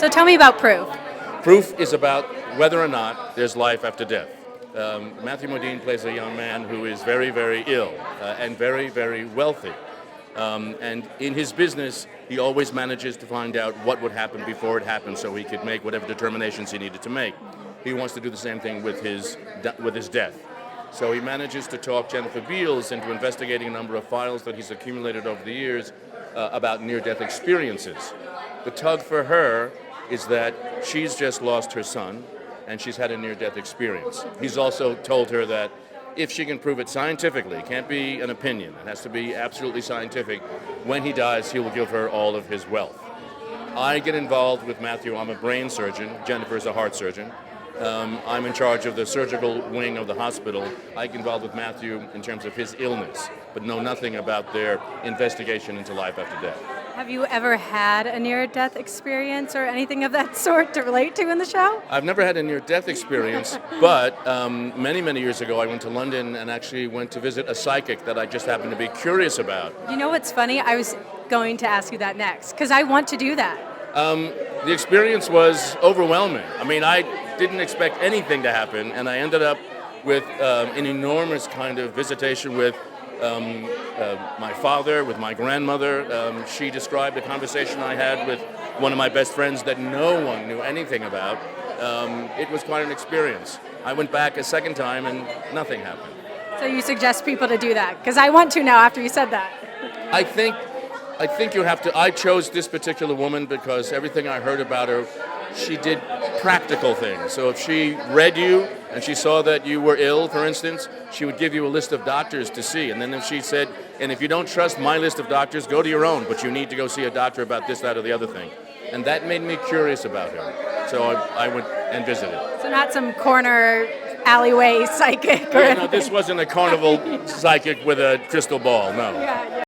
So tell me about Proof. Proof is about whether or not there's life after death. Matthew Modine plays a young man who is very, very ill and very, very wealthy. And in his business, he always manages to find out what would happen before it happened so he could make whatever determinations he needed to make. He wants to do the same thing with his death. So he manages to talk Jennifer Beals into investigating a number of files that he's accumulated over the years about near-death experiences. The tug for her is that she's just lost her son and she's had a near-death experience. He's also told her that if she can prove it scientifically, it can't be an opinion, it has to be absolutely scientific, when he dies, he will give her all of his wealth. I get involved with Matthew. I'm a brain surgeon. Jennifer is a heart surgeon. I'm in charge of the surgical wing of the hospital. I get involved with Matthew in terms of his illness, but know nothing about their investigation into life after death. Have you ever had a near-death experience or anything of that sort to relate to in the show? I've never had a near-death experience, but many, many years ago I went to London and actually went to visit a psychic that I just happened to be curious about. You know what's funny? I was going to ask you that next, because I want to do that. The experience was overwhelming. I mean, I didn't expect anything to happen, and I ended up with an enormous kind of visitation with my father, with my grandmother. She described a conversation I had with one of my best friends that no one knew anything about. It was quite an experience. I went back a second time and nothing happened. So you suggest people to do that? Because I want to now after you said that. I think you have to. I chose this particular woman because everything I heard about her, she did practical things. So if she read you and she saw that you were ill, for instance, she would give you a list of doctors to see. And then if she said, and if you don't trust my list of doctors, go to your own, but you need to go see a doctor about this, that, or the other thing. And that made me curious about her. So I went and visited. So not some corner alleyway psychic or anything. No, this wasn't a carnival psychic with a crystal ball, no. Yeah.